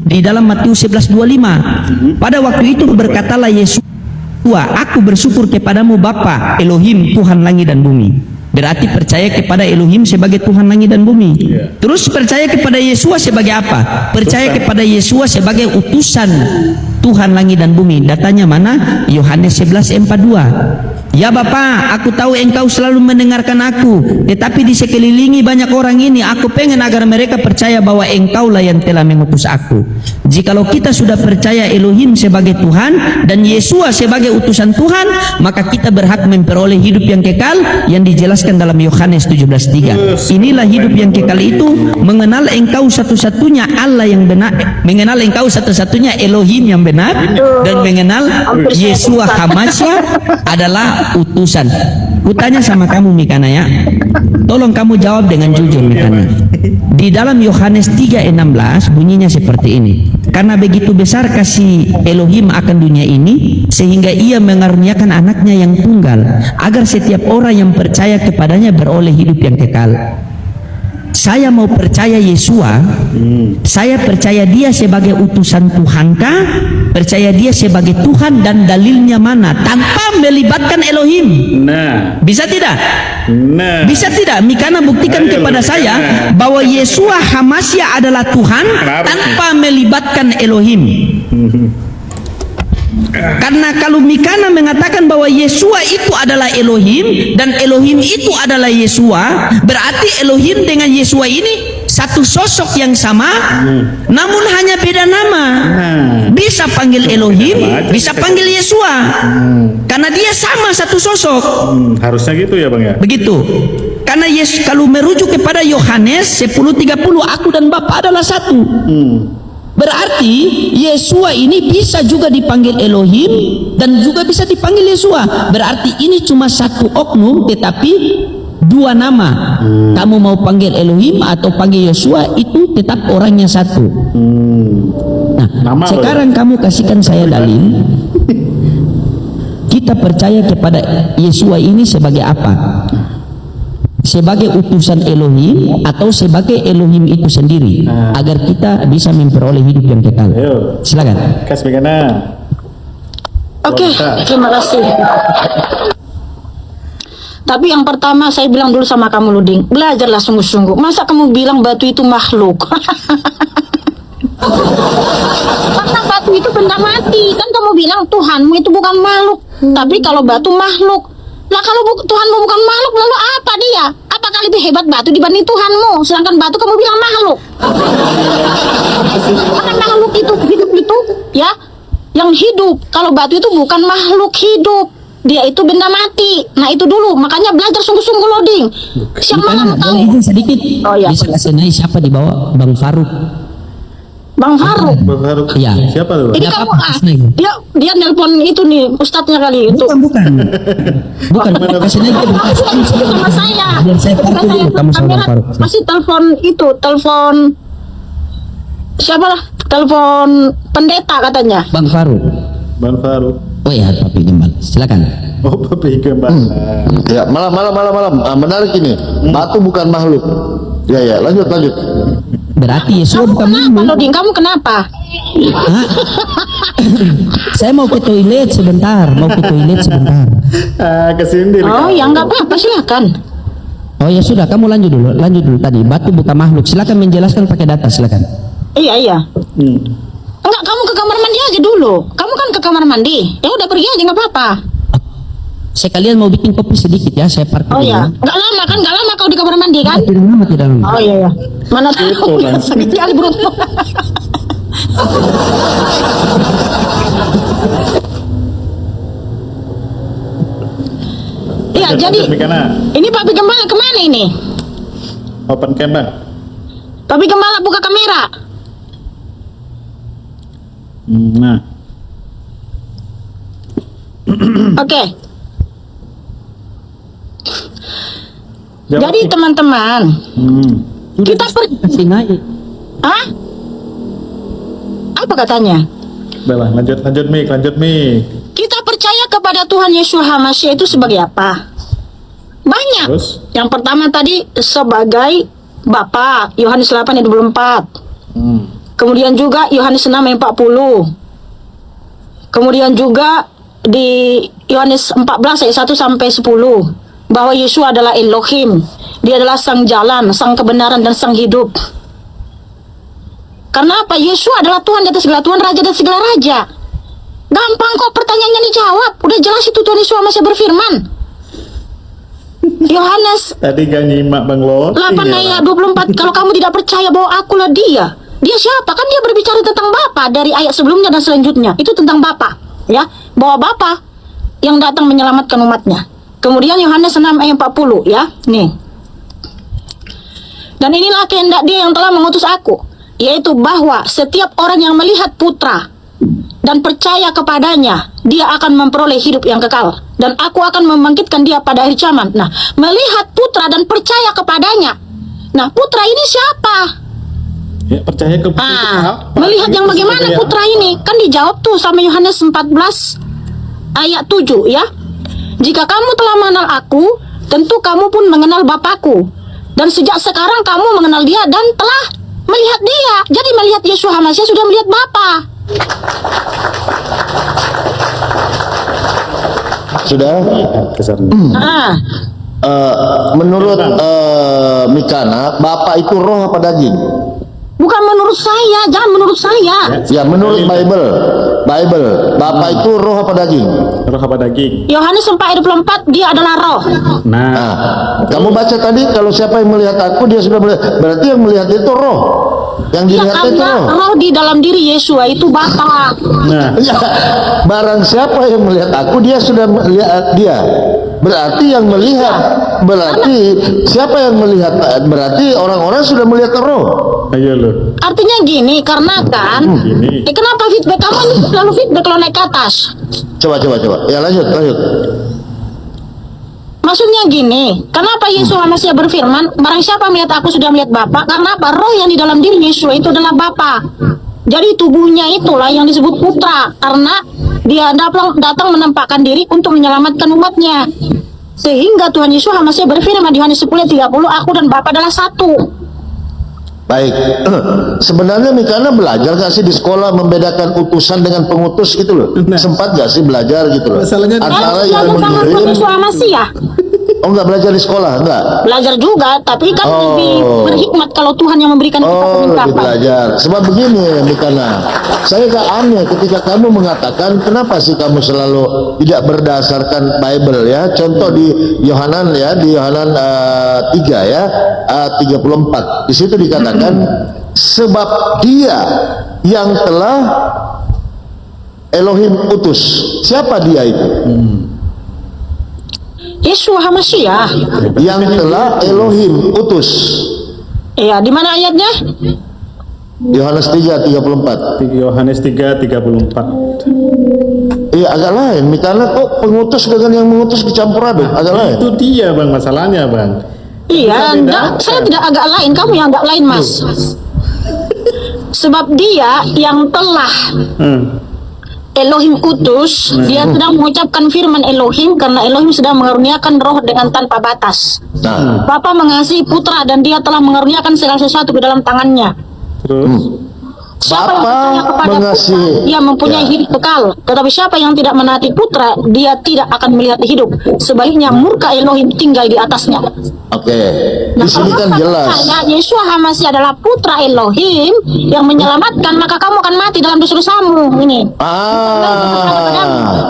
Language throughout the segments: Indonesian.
di dalam Matius 11:25. Pada waktu itu berkatalah Yesus, aku bersyukur kepadamu Bapa Elohim Tuhan langit dan bumi. Berarti percaya kepada Elohim sebagai Tuhan langit dan bumi. Terus percaya kepada Yesua sebagai apa? Percaya kepada Yesua sebagai utusan Tuhan langit dan bumi. Datanya mana? Yohanes 11:42. Ya Bapa, aku tahu engkau selalu mendengarkan aku, tetapi di sekelilingi banyak orang ini. Aku pengen agar mereka percaya bahwa engkaulah yang telah mengutus aku. Jikalau kita sudah percaya Elohim sebagai Tuhan dan Yesua sebagai utusan Tuhan, maka kita berhak memperoleh hidup yang kekal yang dijelaskan dalam Yohanes 17:3. Inilah hidup yang kekal itu, mengenal engkau satu-satunya Allah yang benar, mengenal engkau satu-satunya Elohim yang benar, dan mengenal Yesua Hamasya adalah utusan. Kutanya sama kamu Mikana ya, tolong kamu jawab dengan jujur Mikana. Di dalam Yohanes 3:16 bunyinya seperti ini. Karena begitu besar kasih Elohim akan dunia ini, sehingga ia mengaruniakan anaknya yang tunggal, agar setiap orang yang percaya kepadanya beroleh hidup yang kekal. Saya mau percaya Yesua, saya percaya dia sebagai utusan Tuhankah, percaya dia sebagai Tuhan, dan dalilnya mana? Tanpa melibatkan Elohim. Nah, Bisa tidak? nah, Bisa tidak? Mikana buktikan Ayo, kepada Mikana. saya bahwa Yesua Hamasya adalah Tuhan tanpa melibatkan Elohim. Karena kalau Mikana mengatakan bahwa Yesua itu adalah Elohim dan Elohim itu adalah Yesua, berarti Elohim dengan Yesua ini satu sosok yang sama, namun hanya beda nama. Bisa panggil Elohim, bisa panggil Yesua, karena dia sama satu sosok. harusnya gitu ya Bang ya. Begitu. Karena Yesus, kalau merujuk kepada Yohanes 10:30, aku dan Bapa adalah satu. Berarti Yesua ini bisa juga dipanggil Elohim dan juga bisa dipanggil Yesua. Berarti ini cuma satu oknum tetapi dua nama. Kamu mau panggil Elohim atau panggil Yesua, itu tetap orangnya satu. Nah, Nama sekarang kamu kasihkan saya dalil. Kita percaya kepada Yesua ini sebagai apa? Sebagai utusan Elohim atau sebagai Elohim itu sendiri, agar kita bisa memperoleh hidup yang kekal. Ayo, Silakan. Kas Megana. Oke, terima kasih. Tapi yang pertama saya bilang dulu sama kamu Luding, belajarlah sungguh-sungguh. Masa kamu bilang batu itu makhluk? Karena batu itu benda mati. Kan kamu bilang Tuhanmu itu bukan makhluk. Tapi kalau batu makhluk, lah kalau Tuhanmu bukan makhluk, lalu apa dia? Apakah lebih hebat batu dibanding Tuhanmu? Sedangkan batu kamu bilang makhluk. Karena makhluk itu hidup itu ya, yang hidup. Kalau batu itu bukan makhluk hidup, dia itu benda mati. Nah itu dulu, makanya belajar sungguh-sungguh Loading. Siang malam tahu. Izin sedikit. Oh, iya. Bisa kasih naik siapa di bawah? Bang Faruk. Bang Faruk. Bang Faruk. Iya. Siapa tuh Bang? Ini Nggak kamu apa-apa, kasih naik. dia nelpon itu nih ustadznya kali itu. Bukan. Bukan. Kasih naik dia bukan. Sama saya. Biar saya Bukan parkir dulu, kamu sama Bang Faruk. Masih telepon itu, telepon siapa lah? Telepon pendeta katanya. Bang Faruk. Bang Faruk. Oh ya, Papi Gembal. Silakan. Oh, Papi Gembal. Ya, malam. Menarik ini. Batu bukan makhluk. Ya, lanjut. Berarti Yesua bukan Kenapa makhluk. Loading? Kamu kenapa? Hah? Saya mau ke toilet sebentar. Kesini. Oh ya nggak apa-apa, silakan. Oh ya sudah, kamu lanjut dulu tadi. Batu bukan makhluk. Silakan menjelaskan pakai data, silakan. Iya. Enggak, kamu ke kamar mandi aja dulu. Kamu kan ke kamar mandi. Ya udah pergi aja nggak apa-apa. Sekalian mau bikin kopi sedikit ya, saya parkir Oh dulu. ya, nggak lama kau di kamar mandi kan? Tidak lama. Oh iya. Mana tahu kan. sakit sekali beruntung. Iya, jadi Megana. ini Papi Gembala kemana ini? Open cam Bang. Papi Gembala buka kamera. Nah, Oke. jawab. Jadi teman-teman, kita Kasih naik. Hah? Apa katanya? Bella, lanjut Mik. Kita percaya kepada Tuhan Yesus Hamasya itu sebagai apa? Banyak. Terus? Yang pertama tadi sebagai Bapa, Yohanes 8 ayat 24. Kemudian juga Yohanes 6 ayat 40. Kemudian juga di Yohanes 14 ayat 1 sampai 10 bahwa Yesus adalah Elohim. Dia adalah sang jalan, sang kebenaran dan sang hidup. Karena apa? Yesus adalah Tuhan di atas segala Tuhan, Raja dan segala Raja. Gampang kok pertanyaannya dijawab. Udah jelas itu Tuhan Yesus masih berfirman. Yohanes Tadi gak nyimak Bang Lo. 8 ayat 24, kalau kamu tidak percaya bahwa akulah dia. Dia siapa? Kan dia berbicara tentang Bapa dari ayat sebelumnya dan selanjutnya. Itu tentang Bapa, ya. Bahwa Bapa yang datang menyelamatkan umatnya. Kemudian Yohanes 6 ayat 40, ya. Nih. Dan inilah kehendak dia yang telah mengutus aku, yaitu bahwa setiap orang yang melihat Putra dan percaya kepadanya, dia akan memperoleh hidup yang kekal. Dan aku akan membangkitkan dia pada akhir zaman. Nah, melihat Putra dan percaya kepadanya. Nah, Putra ini siapa? Ya, percaya ke Melihat yang bagaimana Putra ini? Kan dijawab tuh sama Yohanes 14 ayat 7, ya. Jika kamu telah mengenal aku, tentu kamu pun mengenal Bapakku. Dan sejak sekarang kamu mengenal dia dan telah melihat dia. Jadi melihat Yesus Hamasiah sudah melihat Bapa. Sudah? Menurut Mikana, Bapak itu roh apa daging? Bukan menurut saya, jangan menurut saya. Ya, menurut Bible, Bapak itu roh apa daging? Roh apa daging? Yohanes 4 ayat 24, dia adalah roh. Nah, Nah, kamu baca tadi kalau siapa yang melihat aku dia sudah melihat. Berarti yang melihat itu roh. Yang Ya, dilihat itu karena roh. roh di dalam diri Yesus itu Bapa. nah, Ya, barang siapa yang melihat aku dia sudah melihat dia. Berarti yang melihat, berarti siapa yang melihat? Berarti orang-orang sudah melihat roh. ayo lo. Artinya gini, karena kan, Gini. kenapa feedback kamu ini selalu feedback kalau naik ke atas? Coba. Ya lanjut. Maksudnya gini, kenapa Yesus Hamasiah berfirman, barang siapa melihat aku sudah melihat Bapa? Karena apa? Roh yang di dalam diri Yesus itu adalah Bapa. Jadi tubuhnya itulah yang disebut Putra, karena dia datang menampakkan diri untuk menyelamatkan umatnya. Sehingga Tuhan Yesus Hamasiah berfirman di Yohanes 10:30, aku dan Bapa adalah satu. Baik. Sebenarnya Mikana belajar gak sih di sekolah membedakan utusan dengan pengutus gitu loh? Nah. Sempat gak sih belajar gitu loh? Masalahnya- Antara Dan yang belajar sama Tuhan mengirim. Yesus Hamasiah. Oh, nggak belajar di sekolah, enggak? Belajar juga, tapi kan Oh. lebih berhikmat kalau Tuhan yang memberikan kita Oh, lebih pengungkapan. belajar. Sebab begini, Mikana, saya gak aneh ketika kamu mengatakan kenapa sih kamu selalu tidak berdasarkan Bible ya. Contoh di Yohanan ya, di Yohanan 3 ya, 34. Di situ dikatakan sebab Dia yang telah Elohim utus. Siapa Dia itu? Yesus Hamasiah. Yang telah Elohim utus. Iya, di mana ayatnya? Yohanes 3:34. Yohanes 3:34. Iya agak lain. Mikana kok pengutus dengan yang mengutus dicampur aduk, agak lain. Itu dia Bang masalahnya Bang. Iya, Bisa enggak, bedakan. saya tidak agak lain, kamu yang agak lain, Mas. Sebab dia yang telah Elohim utus, dia sedang mengucapkan firman Elohim karena Elohim sedang mengaruniakan roh dengan tanpa batas. Nah, Bapa mengasihi Putra dan dia telah mengaruniakan segala sesuatu ke dalam tangannya. Terus Siapa yang Bapa percaya kepada mengasihi. Putra, dia mempunyai Ya. hidup kekal. Tetapi siapa yang tidak menaati Putra, dia tidak akan melihat hidup. Sebaliknya murka Elohim tinggal di atasnya. Oke. Di sini kan kalau jelas. percaya Yesus Hamasiah adalah Putra Elohim yang menyelamatkan, maka kamu akan mati dalam dosa-dosamu. Ini.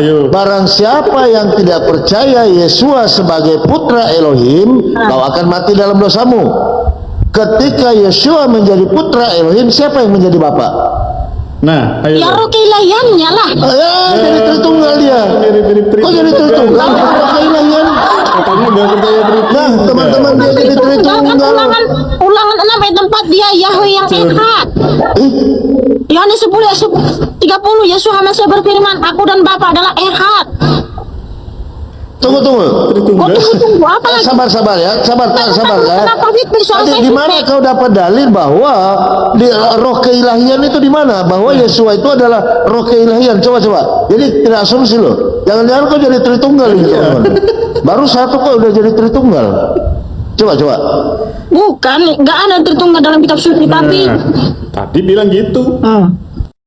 Ayo. Barang siapa yang tidak percaya Yesua sebagai putra Elohim, kau akan mati dalam dosamu. Ketika Yesua menjadi putra Elohim, siapa yang menjadi bapa? nah, ayo. Ya roh keilahiannya lah. Jadi Tritunggal dia. Mirip-mirip Kok jadi Tritunggal? Keilahian. Katanya gak percaya Tritunggal. Nah, teman-teman dia jadi Kan Tritunggal. ulangan 6 ayat 4 dia Yahweh yang Echad. Yohanes 10 ayat 30 Yesus Hamasiah berfirman, aku dan Bapa adalah Echad. Tunggu. Kok tunggu apa lagi? Sabar ya, sabar ya. Kenapa feedback soal saya Tadi di mana feedback? kau dapat dalil bahwa di roh keilahian itu di mana? Bahwa Yesua itu adalah roh keilahian. Coba. Jadi tidak asumsi loh. Jangan-jangan kau jadi Tritunggal gitu. Baru satu kok udah jadi Tritunggal. Coba. Bukan, nggak ada tertulis dalam kitab suci, tapi Tadi bilang gitu.